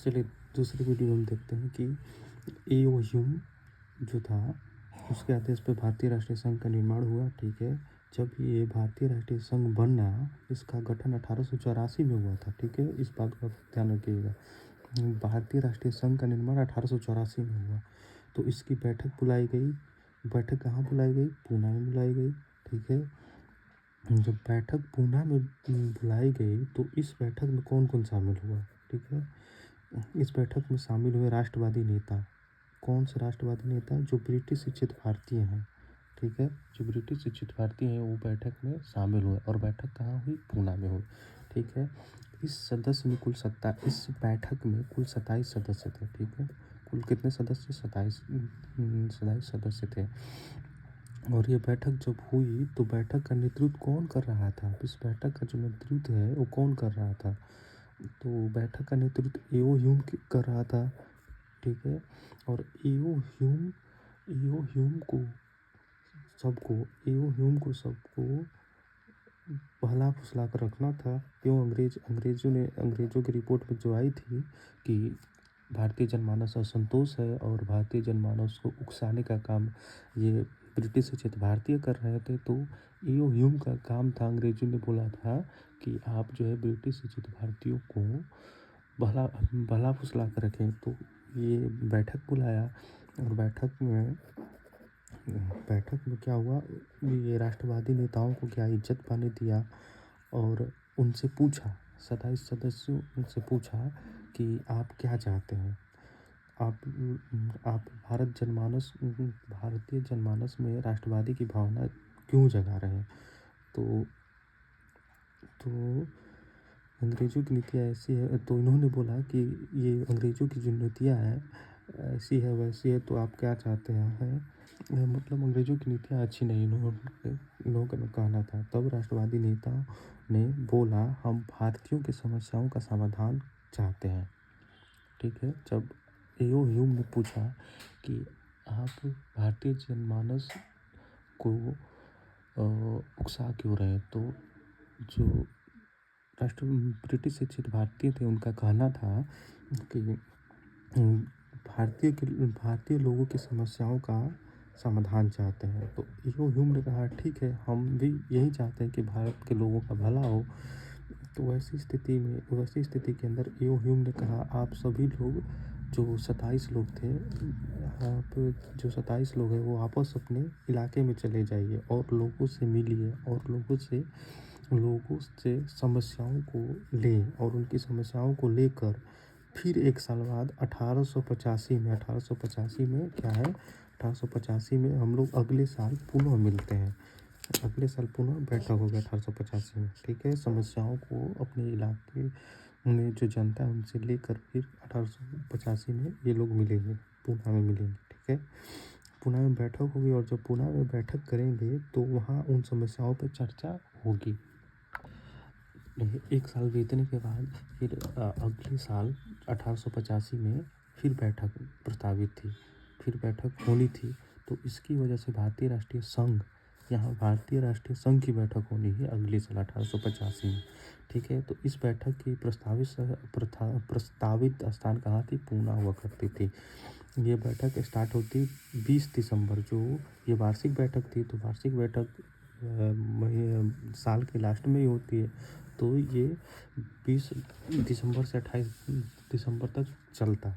चलिए दूसरी वीडियो हम देखते हैं कि एओ ह्यूम जो था उसके आदेश पे भारतीय राष्ट्रीय संघ का निर्माण हुआ। ठीक है, जब ये भारतीय राष्ट्रीय संघ बना इसका गठन 1884 में हुआ था। ठीक है, इस बात का ध्यान रखिएगा। भारतीय राष्ट्रीय संघ का निर्माण 1884 में हुआ। तो इसकी बैठक बुलाई गई। बैठक कहाँ बुलाई गई? पूना में बुलाई गई। ठीक है, जब बैठक पूना में बुलाई गई तो इस बैठक में कौन कौन शामिल हुआ? ठीक है, इस बैठक में शामिल हुए राष्ट्रवादी नेता। कौन से राष्ट्रवादी नेता? जो ब्रिटिश शिक्षित भारतीय हैं। ठीक है, जो ब्रिटिश शिक्षित भारतीय हैं वो बैठक में शामिल हुए और बैठक कहाँ हुई? पूना में हुई। ठीक है, इस बैठक में कुल 27 सदस्य थे। ठीक है, कुल कितने सदस्य? 27 सदस्य थे। और ये बैठक जब हुई तो बैठक का नेतृत्व कौन कर रहा था? इस बैठक का जो नेतृत्व है वो कौन कर रहा था? तो बैठक का नेतृत्व एओ ह्यूम कर रहा था। ठीक है, और एओ ह्यूम को सबको बहला फुसला कर रखना था। क्यों? अंग्रेज़ों की रिपोर्ट में जो आई थी कि भारतीय जनमानस असंतोष है और भारतीय जनमानस को उकसाने का काम ये ब्रिटिश शिक्षित भारतीय कर रहे थे। तो एओ ह्यूम का काम था, अंग्रेज़ों ने बोला था कि आप जो है ब्रिटिश शिक्षित भारतीयों को भला फुसला कर रखें। तो ये बैठक बुलाया और बैठक में क्या हुआ? ये राष्ट्रवादी नेताओं को क्या इज्जत पाने दिया और उनसे पूछा, 27 सदस्यों उनसे पूछा कि आप क्या चाहते हैं? आप भारतीय जनमानस में राष्ट्रवादी की भावना क्यों जगा रहे हैं? तो अंग्रेज़ों की नीतियाँ ऐसी है। तो इन्होंने बोला कि ये अंग्रेज़ों की जो नीतियाँ हैं ऐसी है वैसी है, तो आप क्या चाहते हैं? मतलब अंग्रेज़ों की नीतियाँ अच्छी नहीं, इन लोगों का कहना था। तब राष्ट्रवादी नेताओं ने बोला हम भारतीयों की समस्याओं का समाधान चाहते हैं। ठीक है, जब एओ ह्यूम ने पूछा कि आप भारतीय जनमानस को उकसा क्यों रहे हैं, तो जो ब्रिटिश शिक्षित भारतीय थे उनका कहना था कि भारतीय लोगों की समस्याओं का समाधान चाहते हैं। तो एओ ह्यूम ने कहा ठीक है, हम भी यही चाहते हैं कि भारत के लोगों का भला हो। तो वैसी स्थिति के अंदर एओ ह्यूम ने कहा आप सभी लोग जो 27 लोग थे, आप जो 27 लोग हैं वो आपस अपने इलाके में चले जाइए और लोगों से मिलिए और लोगों से समस्याओं को लें और उनकी समस्याओं को लेकर फिर एक साल बाद 1885 में क्या है? 1885 में हम लोग अगले साल पुनः मिलते हैं। अगले साल पुनः बैठक हो गया 1885 में। ठीक है, समस्याओं को अपने इलाके में जो जनता है उनसे लेकर फिर 1885 में ये लोग मिलेंगे, पूना में मिलेंगे। ठीक है, पूना में बैठक होगी और जब पूना में बैठक करेंगे तो वहाँ उन समस्याओं पर चर्चा होगी। एक साल बीतने के बाद फिर अगले साल 1885 में फिर बैठक प्रस्तावित थी, फिर बैठक होनी थी। तो इसकी वजह से भारतीय राष्ट्रीय संघ की बैठक होनी है अगले साल 1885 में। ठीक है, तो इस बैठक की प्रस्तावित स्थान कहाँ थी? पूना हुआ करती थी। ये बैठक स्टार्ट होती 20 दिसंबर, जो ये वार्षिक बैठक थी। तो वार्षिक बैठक साल के लास्ट में ही होती है। तो ये 20 दिसंबर से 28 दिसंबर तक चलता।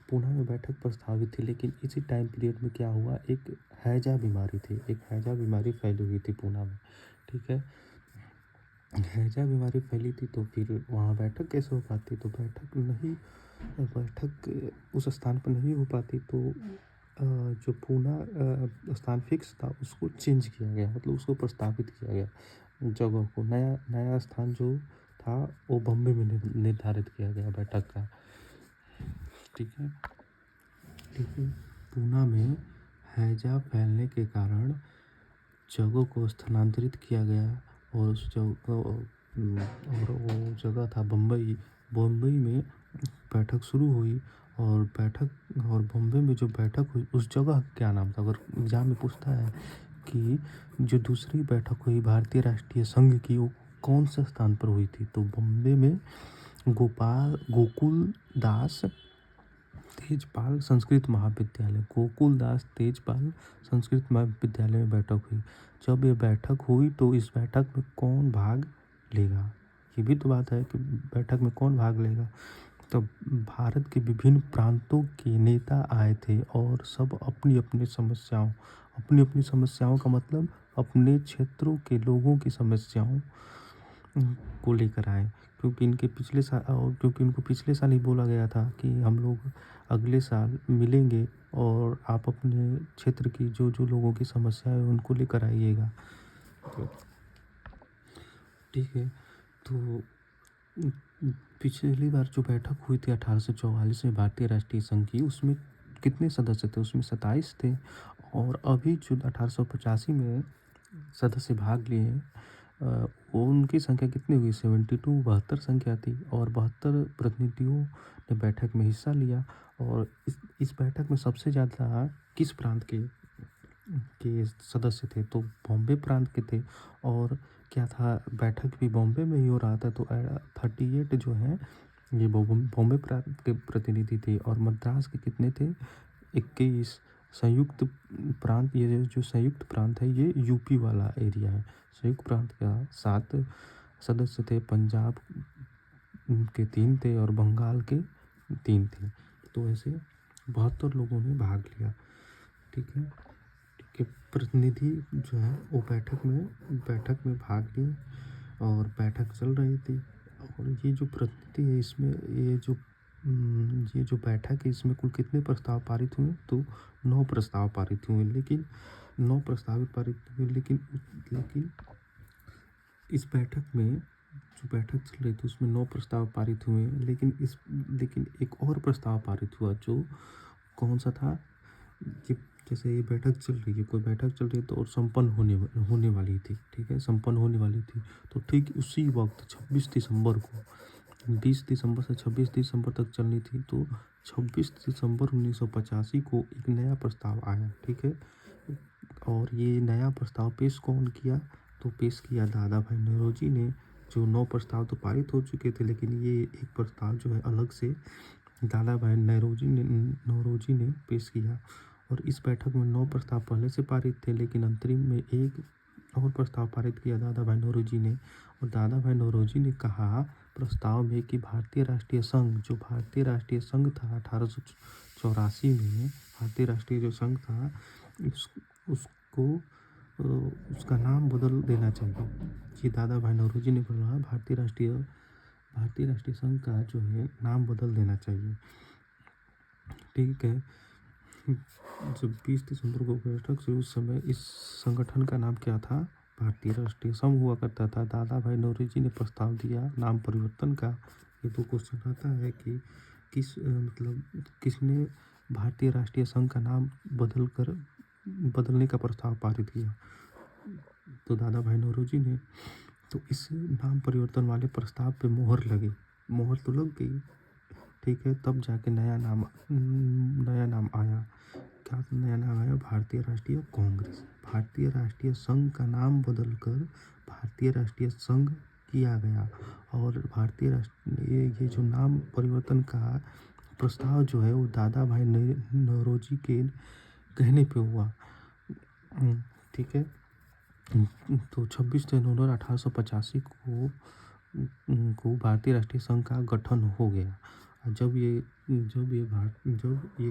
पूना में बैठक प्रस्तावित थी, लेकिन इसी टाइम पीरियड में क्या हुआ? एक हैजा बीमारी फैली हुई थी पूना में। ठीक है, हैजा बीमारी फैली थी तो फिर वहाँ बैठक कैसे हो पाती? तो बैठक उस स्थान पर नहीं हो पाती। तो जो पूना स्थान फिक्स था उसको चेंज किया गया, मतलब उसको प्रस्तावित किया गया जगह को। नया स्थान जो था वो बॉम्बे में निर्धारित किया गया बैठक का। ठीक है, लेकिन पूना में हैजा फैलने के कारण जगह को स्थानांतरित किया गया और वो जगह था बम्बई में बैठक शुरू हुई। और बॉम्बे में जो बैठक हुई उस जगह क्या नाम था? अगर एग्जाम में पूछता है कि जो दूसरी बैठक हुई भारतीय राष्ट्रीय संघ की वो कौन से स्थान पर हुई थी, तो बॉम्बे में गोकुल दास तेजपाल संस्कृत महाविद्यालय, गोकुल दास तेजपाल संस्कृत महाविद्यालय में बैठक हुई। जब ये बैठक हुई तो इस बैठक में कौन भाग लेगा, ये भी तो बात है कि बैठक में कौन भाग लेगा। तो भारत के विभिन्न प्रांतों के नेता आए थे और सब अपनी अपनी समस्याओं का मतलब अपने क्षेत्रों के लोगों की समस्याओं को लेकर आए, क्योंकि इनको पिछले साल ही बोला गया था कि हम लोग अगले साल मिलेंगे और आप अपने क्षेत्र की जो जो लोगों की समस्या है उनको लेकर आइएगा। तो ठीक है, तो पिछली बार जो बैठक हुई थी 1844 में भारतीय राष्ट्रीय संघ की, उसमें कितने सदस्य थे, उसमें 27 थे। और अभी जो 1885 में सदस्य भाग लिए वो उनकी संख्या कितनी हुई, 72, 72 संख्या थी और 72 प्रतिनिधियों ने बैठक में हिस्सा लिया। और इस बैठक में सबसे ज़्यादा किस प्रांत के सदस्य थे, तो बॉम्बे प्रांत के थे। और क्या था, बैठक भी बॉम्बे में ही हो रहा था, तो 38 जो है ये बॉम्बे प्रांत के प्रतिनिधि थे और मद्रास के कितने थे, 21। संयुक्त प्रांत, ये जो संयुक्त प्रांत है ये यूपी वाला एरिया है। संयुक्त प्रांत का 7 सदस्य थे, पंजाब के 3 थे और बंगाल के 3 थे। तो ऐसे 72 लोगों ने भाग लिया। ठीक है, प्रतिनिधि जो है वो बैठक में भाग लिए और बैठक चल रही थी। और ये जो प्रतिनिधि है इसमें ये जो बैठक है इसमें कुल कितने प्रस्ताव पारित हुए, तो 9 प्रस्ताव पारित हुए। लेकिन 9 प्रस्ताव पारित हुए, लेकिन इस बैठक में जो बैठक चल रही थी उसमें 9 प्रस्ताव पारित हुए, लेकिन एक और प्रस्ताव पारित हुआ जो कौन सा था कि जैसे ये बैठक चल रही है, कोई बैठक चल रही है तो और संपन्न होने वाली थी। ठीक है, संपन्न होने वाली थी, तो ठीक उसी वक्त 26 दिसंबर को, 20 दिसंबर से 26 दिसंबर तक चलनी थी, तो 26 दिसंबर 1985 को एक नया प्रस्ताव आया। ठीक है, और ये नया प्रस्ताव पेश कौन किया, तो पेश किया दादा भाई नौरोजी ने। जो 9 प्रस्ताव तो पारित हो चुके थे, लेकिन ये एक प्रस्ताव जो है अलग से दादा भाई नौरोजी ने पेश किया। और इस बैठक में 9 प्रस्ताव पहले से पारित थे, लेकिन अंतरिम में एक और प्रस्ताव पारित किया दादा भाई नौरोजी ने। और दादा भाई नौरोजी ने कहा प्रस्ताव में कि भारतीय राष्ट्रीय संघ था 1884 में, भारतीय राष्ट्रीय जो संघ था उसको उसका नाम बदल देना चाहिए। ये दादा भाई नौरोजी ने बोला भारतीय राष्ट्रीय संघ का जो है नाम बदल देना चाहिए। ठीक है, जब 20 दिसंबर को बैठक से उस समय इस संगठन का नाम क्या था, भारतीय राष्ट्रीय संघ हुआ करता था। दादा भाई नौरोजी ने प्रस्ताव दिया नाम परिवर्तन का। ये तो क्वेश्चन आता है कि किसने भारतीय राष्ट्रीय संघ का नाम बदलने का प्रस्ताव पारित किया, तो दादा भाई नौरोजी ने। तो इस नाम परिवर्तन वाले प्रस्ताव पे मोहर तो लग गई। ठीक है, तब जाके नया नाम आया। क्या नया नाम आया, भारतीय राष्ट्रीय कांग्रेस। भारतीय राष्ट्रीय संघ का नाम बदलकर भारतीय राष्ट्रीय संघ किया गया। और ये जो नाम परिवर्तन का प्रस्ताव जो है वो दादा भाई नौरोजी के कहने पे हुआ। ठीक है, तो 26 जनवरी 1885 को भारतीय राष्ट्रीय संघ का गठन हो गया। जब ये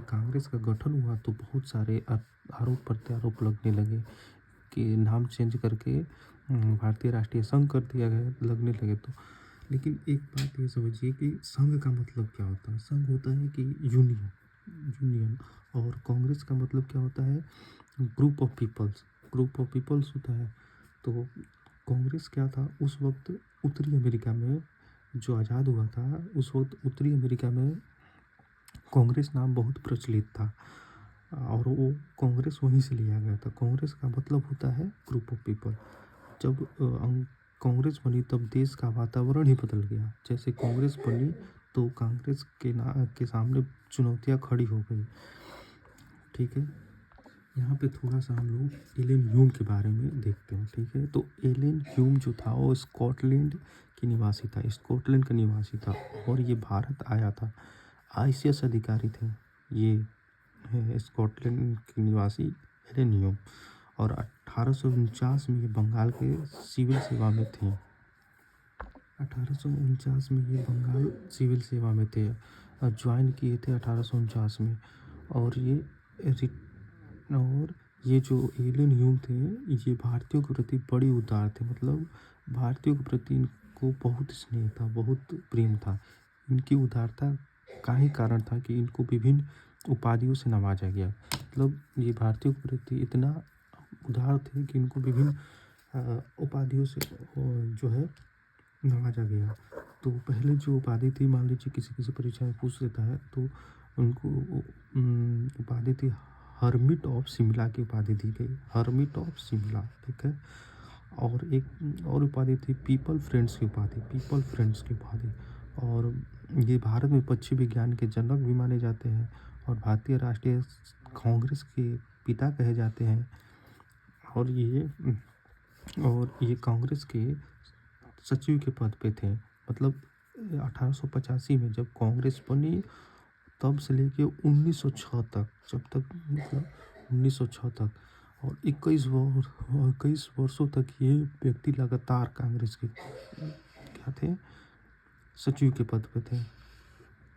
कांग्रेस का गठन हुआ तो बहुत सारे आरोप प्रत्यारोप लगने लगे कि नाम चेंज करके भारतीय राष्ट्रीय संघ कर दिया गया, लगने लगे। तो लेकिन एक बात ये समझिए कि संघ का मतलब क्या होता है। संघ होता है कि यूनियन, और कांग्रेस का मतलब क्या होता है, ग्रुप ऑफ पीपल्स होता है। तो कांग्रेस क्या था उस वक्त, उत्तरी अमेरिका में जो आज़ाद हुआ था उस वक्त उत्तरी अमेरिका में कांग्रेस नाम बहुत प्रचलित था और वो कांग्रेस वहीं से लिया गया था। कांग्रेस का मतलब होता है ग्रुप ऑफ पीपल। जब कांग्रेस बनी तब देश का वातावरण ही बदल गया। जैसे कांग्रेस बनी तो कांग्रेस के सामने चुनौतियां खड़ी हो गई। ठीक है, यहाँ पे थोड़ा सा हम लोग एलन ह्यूम के बारे में देखते हैं, ठीक है। तो एलन ह्यूम जो था वो स्कॉटलैंड की निवासी था, स्कॉटलैंड का निवासी था, और ये भारत आया था। आईसीएस अधिकारी थे ये, है स्कॉटलैंड के निवासी एलन ह्यूम, और 1849 में ये बंगाल के सिविल सेवा में थे। 1849 में ये बंगाल सिविल सेवा में थे, ज्वाइन किए थे 1849 में। और और ये जो एलन ह्यूम थे, ये भारतीयों के प्रति बड़े उदार थे, मतलब भारतीयों के प्रति इनको बहुत स्नेह था, बहुत प्रेम था। इनकी उदारता का ही कारण था कि इनको विभिन्न उपाधियों से नवाजा गया। मतलब ये भारतीयों के प्रति इतना उदार थे कि इनको विभिन्न उपाधियों से जो है नवाजा गया। तो पहले जो उपाधि थी, मान लीजिए किसी परीक्षा में पूछ लेता है, तो उनको उपाधि थी हर्मिट ऑफ शिमला की उपाधि दी गई, हर्मिट ऑफ शिमला, ठीक है। और एक और उपाधि थी पीपल फ्रेंड्स की उपाधि, पीपल फ्रेंड्स की उपाधि। और ये भारत में पक्षी विज्ञान के जनक भी माने जाते हैं, और भारतीय राष्ट्रीय कांग्रेस के पिता कहे जाते हैं। और ये कांग्रेस के सचिव के पद पे थे। मतलब 1885 में जब कांग्रेस बनी, तब से लेके 1906 तक, जब तक मतलब 1906 तक, और 21 वर्षों तक ये व्यक्ति लगातार कांग्रेस के क्या थे, सचिव के पद पे थे,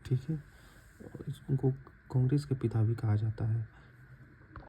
ठीक है। और इसको कांग्रेस के पिता भी कहा जाता है।